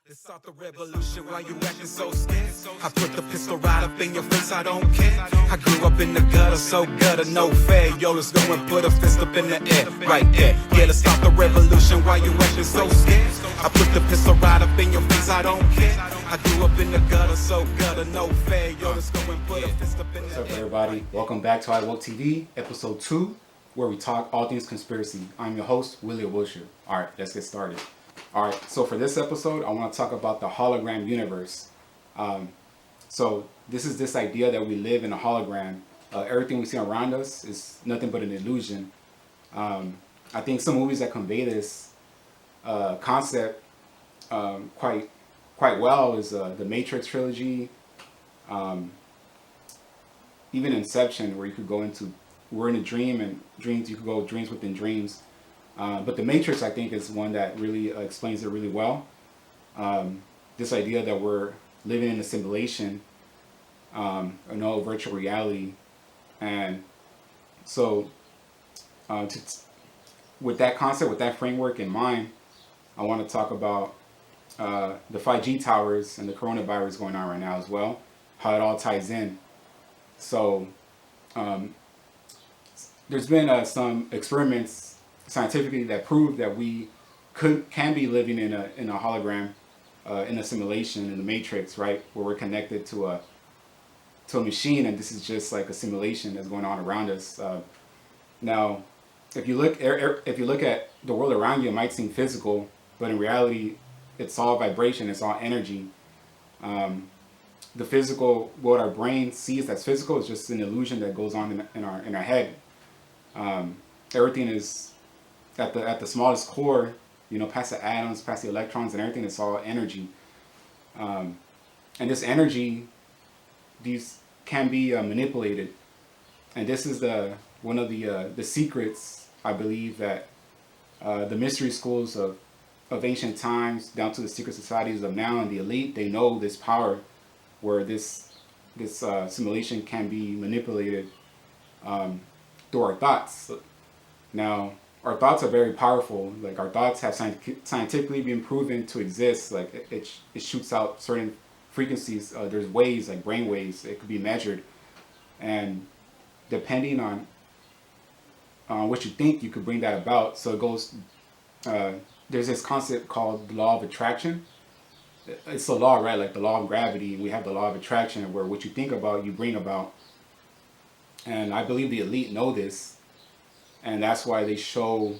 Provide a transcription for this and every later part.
Let's start the revolution while you acting so scared. I put the pistol right up in your face, I don't care. I grew up in the gutter, so gutter, no fair. Yo, let's go and put a fist up in the air, right there. Yeah, let's start the revolution while you acting so scared. I put the pistol right up in your face, I don't care. I grew up in the gutter, so gutter, no fair. Yo, let's go and put a fist up in the air. What's up, everybody? Welcome back to Awoke TV, episode 2, where we talk all things conspiracy. I'm your host, William Wilshire. All right, let's get started. All right, so for this episode, I want to talk about the Hologram Universe. So this is this idea that we live in a hologram. Everything we see around us is nothing but an illusion. I think some movies that convey this concept quite well is the Matrix trilogy, even Inception, where you could go into, we're in a dream, and dreams, you could go dreams within dreams. But the Matrix, I think, is one that really explains it really well. This idea that we're living in a simulation, no virtual reality. And so with that concept, with that framework in mind, I want to talk about the 5G towers and the coronavirus going on right now as well, how it all ties in. So there's been some experiments scientifically that prove that we can be living in a hologram, in a simulation, in the Matrix, right, where we're connected to a machine, and this is just like a simulation that's going on around us. Now, if you look at the world around you, it might seem physical, but in reality, it's all vibration, it's all energy. The physical, what our brain sees that's physical, is just an illusion that goes on in our head. Everything is at the smallest core, past the atoms, past the electrons and everything, it's all energy. And this energy, these can be manipulated. And this is one of the secrets, I believe, that the mystery schools of ancient times down to the secret societies of now and the elite, they know this power where this simulation can be manipulated through our thoughts. Now, our thoughts are very powerful. Like, our thoughts have scientifically been proven to exist. Like, it shoots out certain frequencies. There's waves, like brain waves. It could be measured, and depending on what you think, you could bring that about. So it goes. There's this concept called the law of attraction. It's a law, right? Like the law of gravity. We have the law of attraction, where what you think about, you bring about. And I believe the elite know this. And that's why they show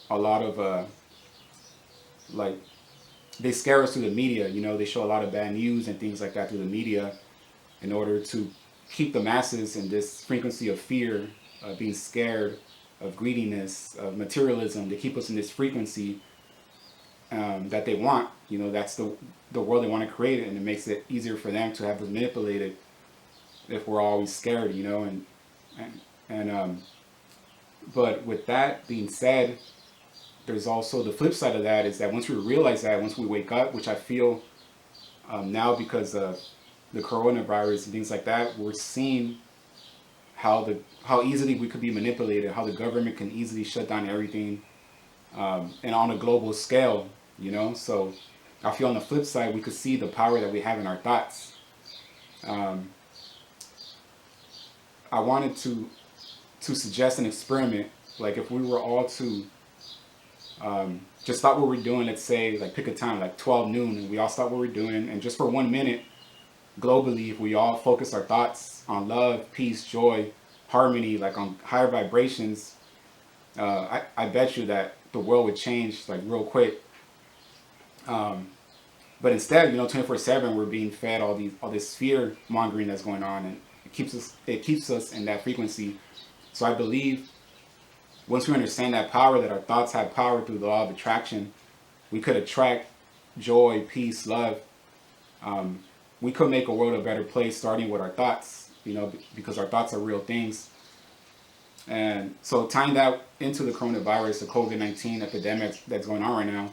a lot of, they scare us through the media. They show a lot of bad news and things like that through the media in order to keep the masses in this frequency of fear, of being scared, of greediness, of materialism. They keep us in this frequency that they want. That's the world they want to create, and it makes it easier for them to have us manipulated if we're always scared, But with that being said, there's also the flip side of that, is that once we realize that, once we wake up, which I feel now because of the coronavirus and things like that, we're seeing how easily we could be manipulated, how the government can easily shut down everything, and on a global scale, So I feel on the flip side, we could see the power that we have in our thoughts. I wanted to suggest an experiment, like if we were all to just stop what we're doing, let's say, like pick a time, like 12 noon, and we all stop what we're doing, and just for 1 minute, globally, if we all focus our thoughts on love, peace, joy, harmony, like on higher vibrations, I bet you that the world would change like real quick. But instead, 24/7, we're being fed all this fear mongering that's going on, and it keeps us in that frequency. So I believe once we understand that power, that our thoughts have power through the law of attraction, we could attract joy, peace, love. We could make a world a better place, starting with our thoughts, because our thoughts are real things. And so tying that into the coronavirus, the COVID-19 epidemic that's going on right now,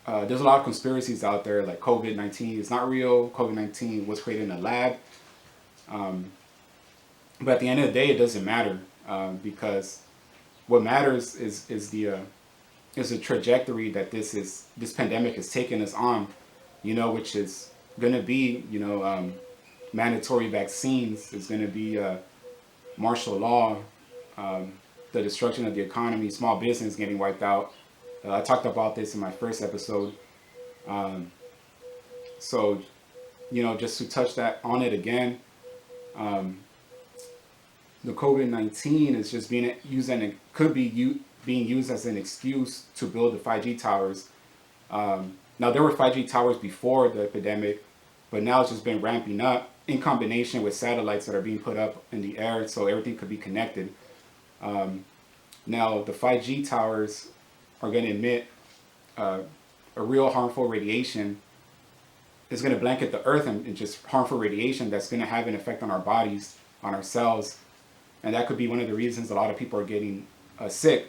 there's a lot of conspiracies out there, like COVID-19 is not real, COVID-19 was created in a lab. But at the end of the day, it doesn't matter, because what matters is is a trajectory that this pandemic is taking us on, which is going to be, mandatory vaccines. It's going to be martial law, the destruction of the economy, small business getting wiped out. I talked about this in my first episode. So, just to touch that on it again, the COVID-19 is just being used and it could be being used as an excuse to build the 5G towers. Now, there were 5G towers before the epidemic, but now it's just been ramping up in combination with satellites that are being put up in the air so everything could be connected. Now, the 5G towers are going to emit a real harmful radiation. It's going to blanket the earth and just harmful radiation that's going to have an effect on our bodies, on our cells. And that could be one of the reasons a lot of people are getting sick.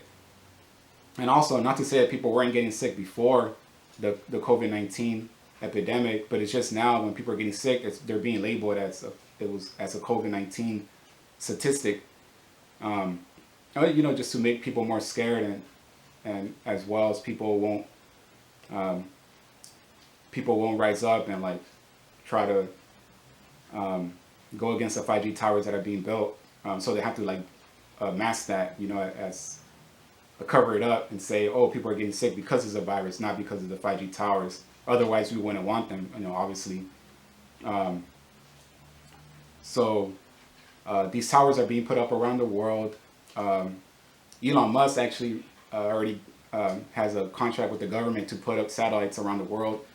And also, not to say that people weren't getting sick before the COVID-19 epidemic, but it's just now when people are getting sick, they're being labeled as a COVID-19 statistic. Just to make people more scared, and as well as people won't rise up and like try to go against the 5G towers that are being built. So they have to like mask that, as cover it up and say, oh, people are getting sick because of the virus, not because of the 5G towers. Otherwise, we wouldn't want them, obviously. So these towers are being put up around the world. Elon Musk actually already has a contract with the government to put up satellites around the world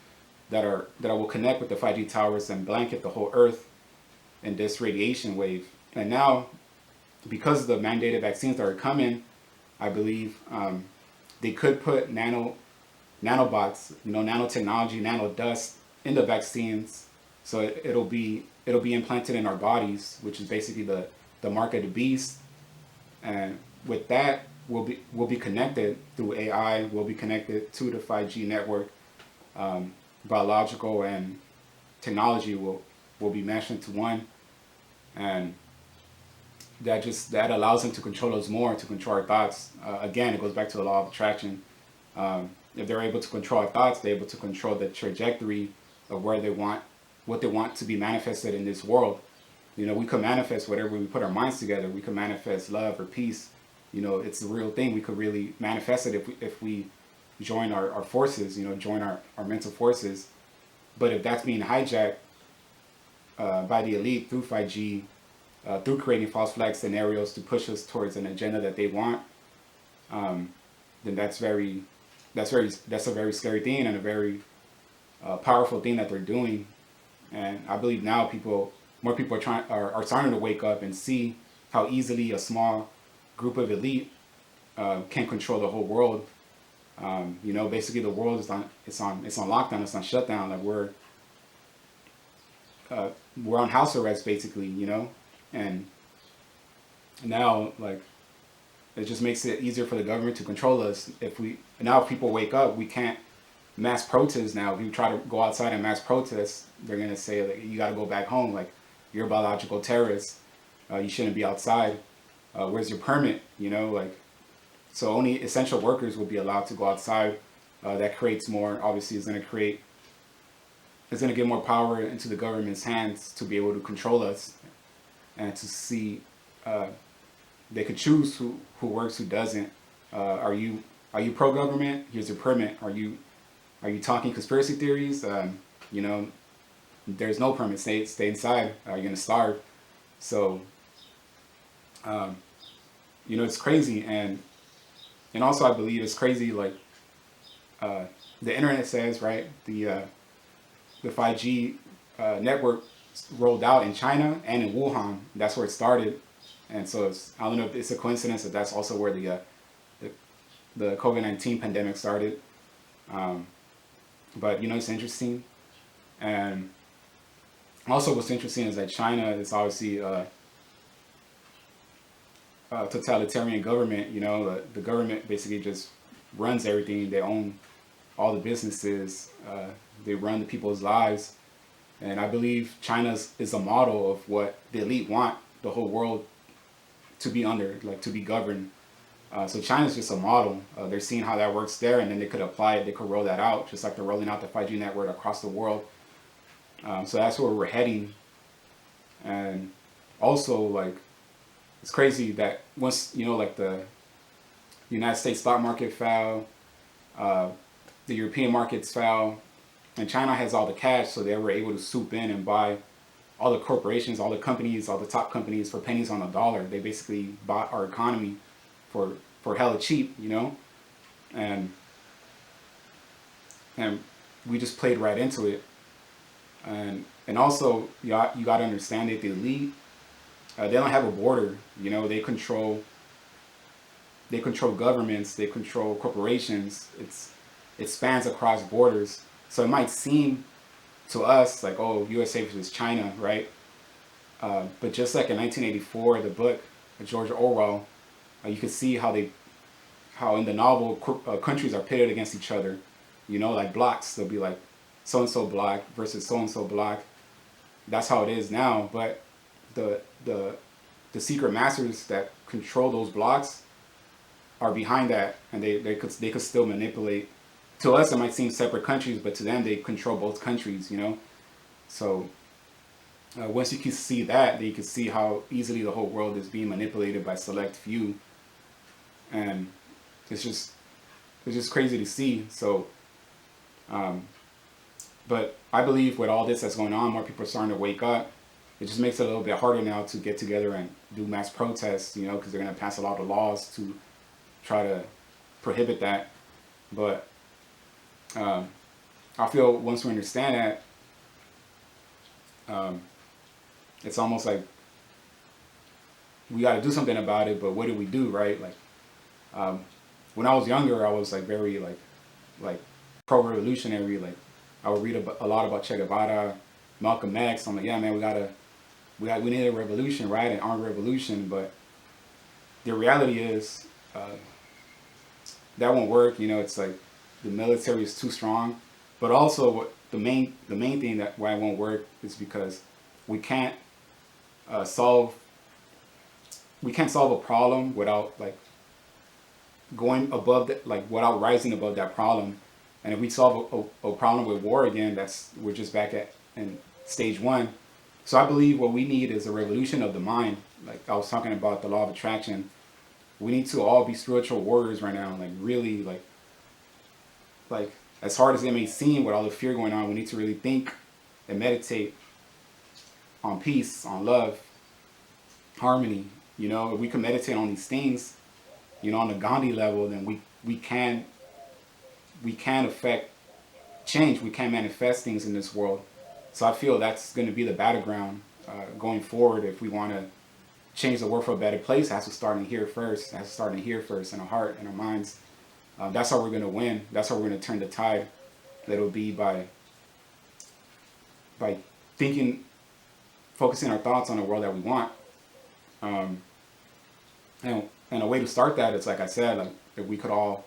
that will connect with the 5G towers and blanket the whole Earth in this radiation wave. And now, because of the mandated vaccines that are coming, I believe they could put nanobots, nanotechnology, nanodust in the vaccines, so it'll be implanted in our bodies, which is basically the mark of the beast. And with that, we'll be connected through AI. We'll be connected to the 5G network. Biological and technology will be meshed into one, and that allows them to control us more, to control our thoughts. Again, it goes back to the law of attraction. If they're able to control our thoughts, they're able to control the trajectory of what they want to be manifested in this world. We could manifest whatever we put our minds together. We could manifest love or peace. It's the real thing. We could really manifest it if we join our forces, join our mental forces. But if that's being hijacked by the elite through 5G, through creating false flag scenarios to push us towards an agenda that they want, then that's a very scary thing and a very powerful thing that they're doing. And I believe now more people are starting to wake up and see how easily a small group of elite can control the whole world. Basically the world is on lockdown, it's on shutdown. Like we're on house arrest basically, and now like it just makes it easier for the government to control us. If people wake up, we can't mass protest now. If you try to go outside and mass protest, they're gonna say like you got to go back home, like you're a biological terrorist, you shouldn't be outside, where's your permit, so only essential workers will be allowed to go outside. That creates more, obviously it's going to give more power into the government's hands to be able to control us and to see, they could choose who works, who doesn't. Are you pro-government? Here's your permit. Are you talking conspiracy theories? There's no permit. Stay inside. You're going to starve. So, it's crazy. And also I believe it's crazy, like, the internet says, right, the 5G network rolled out in China and in Wuhan. That's where it started. And so I don't know if it's a coincidence that that's also where the COVID-19 pandemic started. But, it's interesting. And also what's interesting is that China is obviously totalitarian government. The government basically just runs everything. They own all the businesses. They run the people's lives. And I believe China is a model of what the elite want the whole world to be under, like to be governed. So China's just a model. They're seeing how that works there, and then they could apply it. They could roll that out, just like they're rolling out the 5G network across the world. So that's where we're heading. And also, like, it's crazy that once, like the United States stock market fell, the European markets fell, and China has all the cash, so they were able to swoop in and buy all the corporations, all the companies, all the top companies for pennies on a dollar. They basically bought our economy for hella cheap, and we just played right into it. And also you got to understand that the elite, they don't have a border. They control governments, they control corporations. It spans across borders. So it might seem to us like, oh, USA versus China, right? But just like in 1984, the book George Orwell, you could see how in the novel countries are pitted against each other. Like blocks. They'll be like so and so block versus so and so block. That's how it is now. But the secret masters that control those blocks are behind that, and they could still manipulate. To us, it might seem separate countries, but to them, they control both countries. So once you can see that, then you can see how easily the whole world is being manipulated by select few, and it's just crazy to see. So, but I believe with all this that's going on, more people are starting to wake up. It just makes it a little bit harder now to get together and do mass protests, because they're going to pass a lot of laws to try to prohibit that. But I feel once we understand that, it's almost like we got to do something about it. But what do we do, right? Like when I was younger, I was like very like pro-revolutionary. Like I would read a lot about Che Guevara, Malcolm X. I'm like, yeah, man, we need a revolution, right? An armed revolution. But the reality is that won't work. It's like the military is too strong. But also, the main thing that why it won't work is because we can't solve a problem without like going above that, like without rising above that problem. And if we solve a problem with war again, we're just back in stage one. So I believe what we need is a revolution of the mind. Like I was talking about the law of attraction. We need to all be spiritual warriors right now. Like really, like as hard as it may seem with all the fear going on, we need to really think and meditate on peace, on love, harmony. If we can meditate on these things, on the Gandhi level, then we can affect change. We can manifest things in this world. So I feel that's going to be the battleground going forward. If we want to change the world for a better place, it has to start in here first. It has to start in here first, in our heart, in our minds. That's how we're going to win. That's how we're going to turn the tide. That'll be by thinking, focusing our thoughts on the world that we want. And a way to start that is, like I said, like if we could all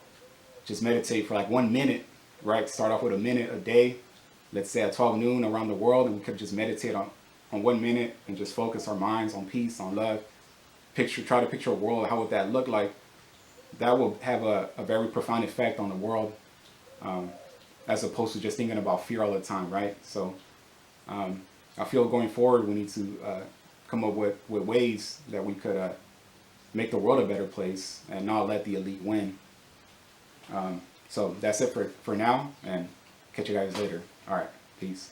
just meditate for like 1 minute, right? Start off with a minute a day, let's say at 12 noon around the world, and we could just meditate on 1 minute and just focus our minds on peace, on love. Try to picture a world. How would that look like? That will have a very profound effect on the world, as opposed to just thinking about fear all the time, right? So I feel going forward, we need to come up with ways that we could make the world a better place and not let the elite win. So that's it for now, and catch you guys later. All right, peace.